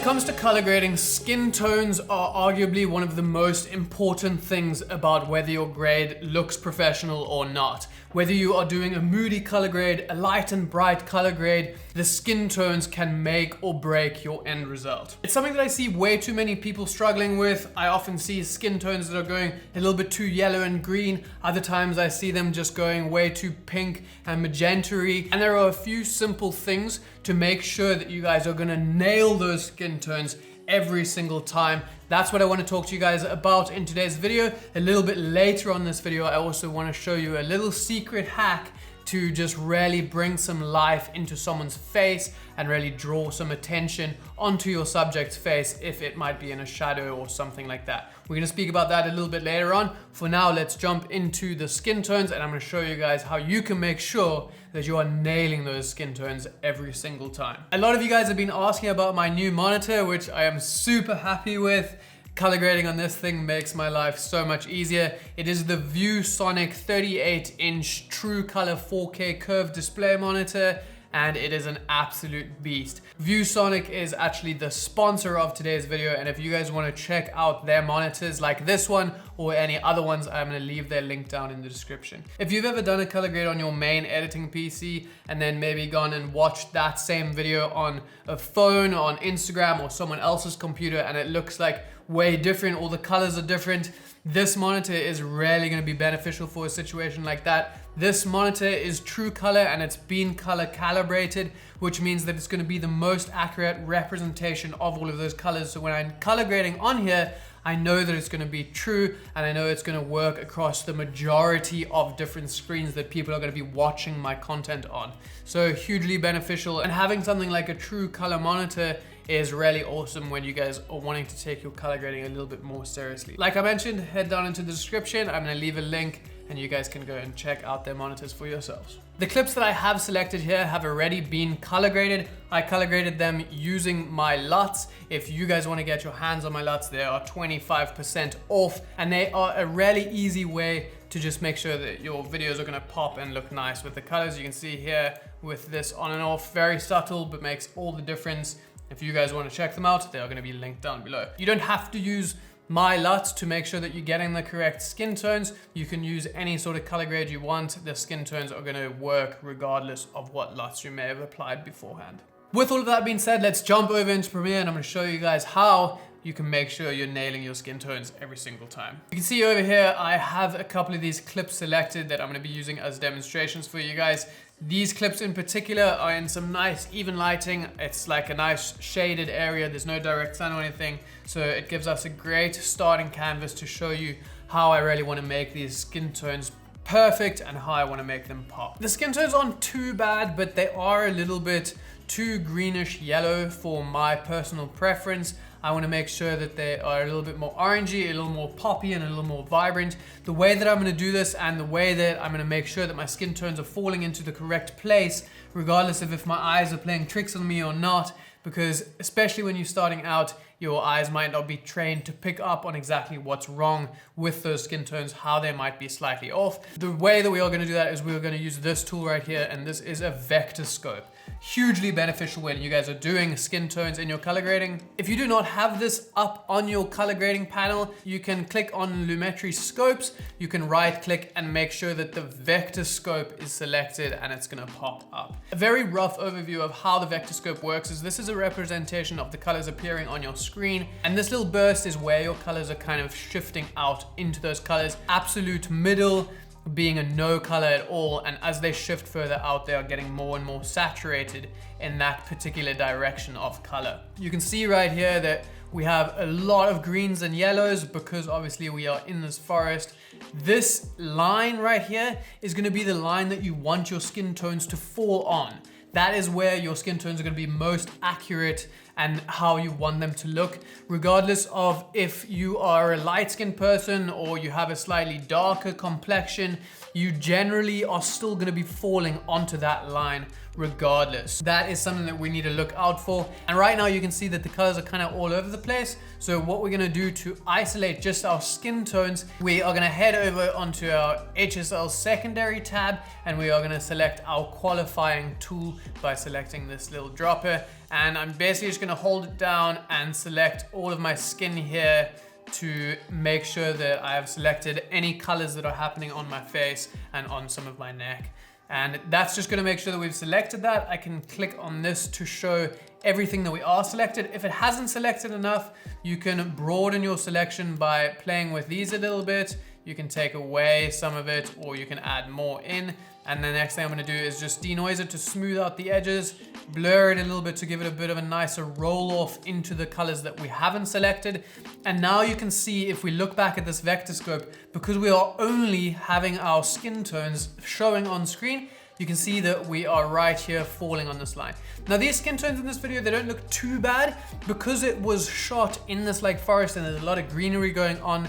it comes to color grading, skin tones are arguably one of the most important things about whether your grade looks professional or not. Whether you are doing a moody color grade, a light and bright color grade, the skin tones can make or break your end result. It's something that I see way too many people struggling with. I often see skin tones that are going a little bit too yellow and green. Other times I see them just going way too pink and magenta-y. And there are a few simple things to make sure that you guys are gonna nail those skin tones every single time. That's what I want to talk to you guys about in today's video. A little bit later on this video, I also want to show you a little secret hack to just really bring some life into someone's face and really draw some attention onto your subject's face if it might be in a shadow or something like that. We're going to speak about that a little bit later on. For now, let's jump into the skin tones and I'm going to show you guys how you can make sure that you are nailing those skin tones every single time. A lot of you guys have been asking about my new monitor, which I am super happy with. Color grading on this thing makes my life so much easier. It is the ViewSonic 38-inch true color 4K curved display monitor, and it is an absolute beast. ViewSonic is actually the sponsor of today's video, and if you guys want to check out their monitors like this one or any other ones, I'm going to leave their link down in the description. If you've ever done a color grade on your main editing PC and then maybe gone and watched that same video on a phone, on Instagram or someone else's computer, and it looks like way different, all the colors are different, this monitor is really going to be beneficial for a situation like that. This monitor is true color and it's been color calibrated, which means that it's going to be the most accurate representation of all of those colors. So when I'm color grading on here, I know that it's going to be true and I know it's going to work across the majority of different screens that people are going to be watching my content on. So hugely beneficial, and having something like a true color monitor is really awesome when you guys are wanting to take your color grading a little bit more seriously. Like I mentioned, head down into the description. I'm going to leave a link and you guys can go and check out their monitors for yourselves. The clips that I have selected here have already been color graded. I color graded them using my LUTs. If you guys want to get your hands on my LUTs, they are 25% off, and they are a really easy way to just make sure that your videos are gonna pop and look nice with the colors. You can see here with this on and off, very subtle, but makes all the difference. If you guys want to check them out, they are going to be linked down below. You don't have to use my LUTs to make sure that you're getting the correct skin tones. You can use any sort of color grade you want. The skin tones are going to work regardless of what LUTs you may have applied beforehand. With all of that being said, let's jump over into Premiere and I'm going to show you guys how you can make sure you're nailing your skin tones every single time. You can see over here, I have a couple of these clips selected that I'm going to be using as demonstrations for you guys. These clips in particular are in some nice even lighting. It's like a nice shaded area. There's no direct sun or anything. So it gives us a great starting canvas to show you how I really want to make these skin tones perfect and how I want to make them pop. The skin tones aren't too bad, but they are a little bit too greenish yellow for my personal preference. I want to make sure that they are a little bit more orangey, a little more poppy, and a little more vibrant. The way that I'm going to do this and the way that I'm going to make sure that my skin tones are falling into the correct place, regardless of if my eyes are playing tricks on me or not, because especially when you're starting out, your eyes might not be trained to pick up on exactly what's wrong with those skin tones, how they might be slightly off. The way that we are going to do that is we're going to use this tool right here, and this is a vectorscope. Hugely beneficial when you guys are doing skin tones in your color grading. If you do not have this up on your color grading panel, you can click on Lumetri scopes. You can right click and make sure that the vector scope is selected and it's gonna pop up. A very rough overview of how the vector scope works is this is a representation of the colors appearing on your screen, and this little burst is where your colors are kind of shifting out into those colors. Absolute middle being a no color at all, and as they shift further out, they are getting more and more saturated in that particular direction of color. You can see right here that we have a lot of greens and yellows because obviously we are in this forest. This line right here is going to be the line that you want your skin tones to fall on. That is where your skin tones are going to be most accurate and how you want them to look, regardless of if you are a light-skinned person or you have a slightly darker complexion. You generally are still going to be falling onto that line regardless. That is something that we need to look out for. And right now you can see that the colors are kind of all over the place. So what we're going to do to isolate just our skin tones, we are going to head over onto our HSL secondary tab, and we are going to select our qualifying tool by selecting this little dropper. And I'm basically just going gonna hold it down and select all of my skin here to make sure that I have selected any colors that are happening on my face and on some of my neck. And that's just gonna make sure that we've selected that. I can click on this to show everything that we are selected. If it hasn't selected enough, you can broaden your selection by playing with these a little bit. You can take away some of it, or you can add more in. And the next thing I'm gonna do is just denoise it to smooth out the edges, blur it a little bit to give it a bit of a nicer roll off into the colors that we haven't selected. And now you can see, if we look back at this vector scope, because we are only having our skin tones showing on screen, you can see that we are right here falling on this line. Now these skin tones in this video, they don't look too bad because it was shot in this like forest and there's a lot of greenery going on.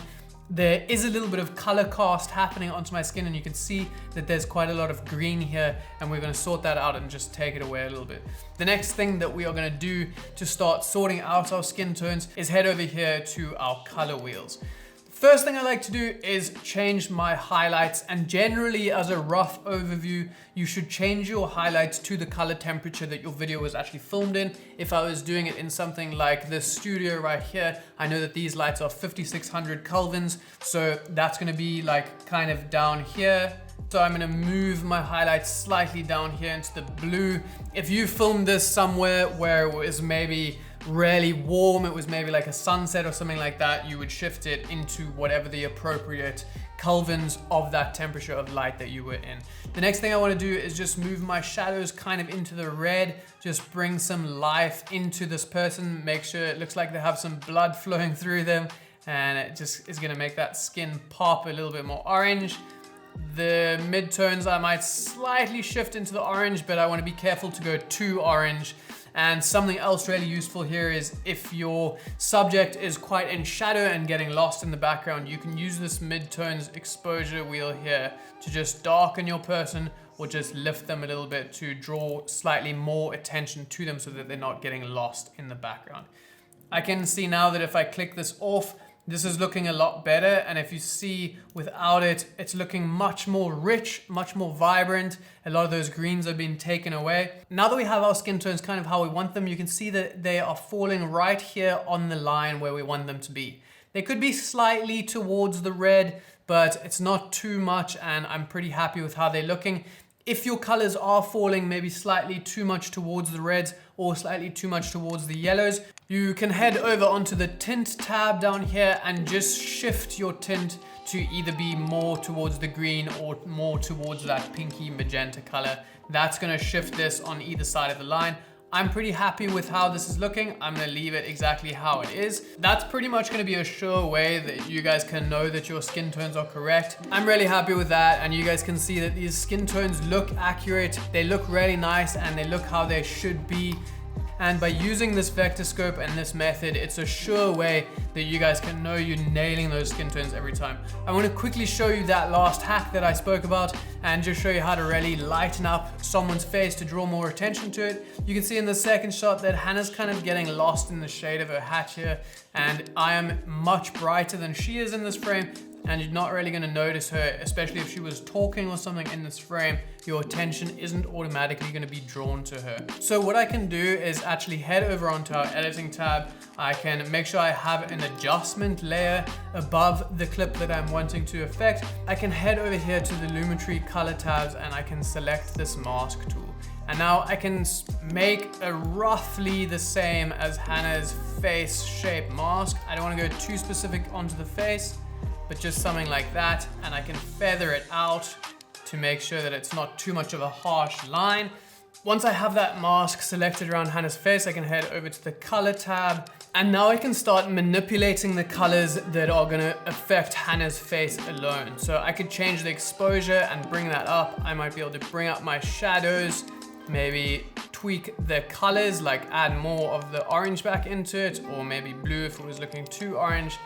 There is a little bit of color cast happening onto my skin, and you can see that there's quite a lot of green here, and we're gonna sort that out and just take it away a little bit. The next thing that we are gonna do to start sorting out our skin tones is head over here to our color wheels. First thing I like to do is change my highlights, and generally as a rough overview, you should change your highlights to the color temperature that your video was actually filmed in. If I was doing it in something like this studio right here, I know that these lights are 5600 Kelvins, so that's gonna be like kind of down here. So I'm gonna move my highlights slightly down here into the blue. If you filmed this somewhere where it was maybe really warm, it was maybe like a sunset or something like that, you would shift it into whatever the appropriate kelvins of that temperature of light that you were in. The next thing I want to do is just move my shadows kind of into the red, just bring some life into this person, make sure it looks like they have some blood flowing through them, and it just is going to make that skin pop a little bit more orange. The midtones I might slightly shift into the orange, but I want to be careful to go too orange. And something else really useful here is if your subject is quite in shadow and getting lost in the background, you can use this midtones exposure wheel here to just darken your person or just lift them a little bit to draw slightly more attention to them so that they're not getting lost in the background. I can see now that if I click this off, this is looking a lot better, and if you see without it, it's looking much more rich, much more vibrant. A lot of those greens have been taken away. Now that we have our skin tones kind of how we want them, you can see that they are falling right here on the line where we want them to be. They could be slightly towards the red, but it's not too much, and I'm pretty happy with how they're looking. If your colors are falling maybe slightly too much towards the reds or slightly too much towards the yellows, you can head over onto the tint tab down here and just shift your tint to either be more towards the green or more towards that pinky magenta color. That's gonna shift this on either side of the line. I'm pretty happy with how this is looking. I'm gonna leave it exactly how it is. That's pretty much gonna be a sure way that you guys can know that your skin tones are correct. I'm really happy with that, and you guys can see that these skin tones look accurate. They look really nice, and they look how they should be. And by using this vector scope and this method, it's a sure way that you guys can know you're nailing those skin tones every time. I want to quickly show you that last hack that I spoke about and just show you how to really lighten up someone's face to draw more attention to it. You can see in the second shot that Hannah's kind of getting lost in the shade of her hat here, and I am much brighter than she is in this frame, and you're not really going to notice her, especially if she was talking or something in this frame. Your attention isn't automatically going to be drawn to her. So what I can do is actually head over onto our editing tab. I can make sure I have an adjustment layer above the clip that I'm wanting to affect. I can head over here to the Lumetri color tabs, and I can select this mask tool. And now I can make a roughly the same as Hannah's face shape mask. I don't want to go too specific onto the face, but just something like that, and I can feather it out to make sure that it's not too much of a harsh line. Once I have that mask selected around Hannah's face, I can head over to the color tab, and now I can start manipulating the colors that are gonna affect Hannah's face alone. So I could change the exposure and bring that up. I might be able to bring up my shadows, maybe tweak the colors, like add more of the orange back into it, or maybe blue if it was looking too orange.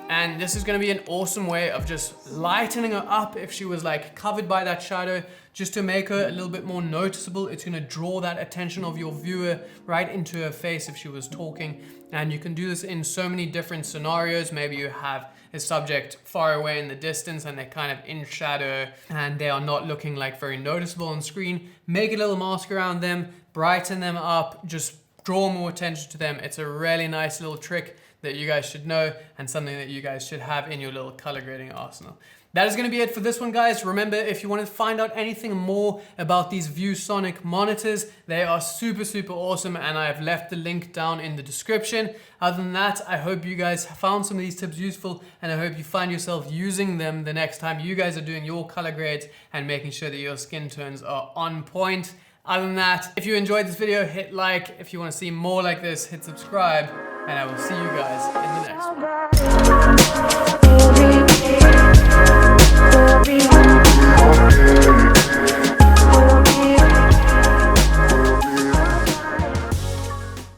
And this is gonna be an awesome way of just lightening her up if she was like covered by that shadow, just to make her a little bit more noticeable. It's gonna draw that attention of your viewer right into her face if she was talking. And you can do this in so many different scenarios. Maybe you have a subject far away in the distance and they're kind of in shadow and they are not looking like very noticeable on screen. Make a little mask around them, brighten them up, just draw more attention to them. It's a really nice little trick that you guys should know and something that you guys should have in your little color grading arsenal. That is going to be it for this one, guys. Remember, if you want to find out anything more about these ViewSonic monitors, they are super, super awesome, and I have left the link down in the description. Other than that, I hope you guys found some of these tips useful, and I hope you find yourself using them the next time you guys are doing your color grades and making sure that your skin tones are on point. Other than that, if you enjoyed this video, hit like. If you want to see more like this, hit subscribe, and I will see you guys in the next one.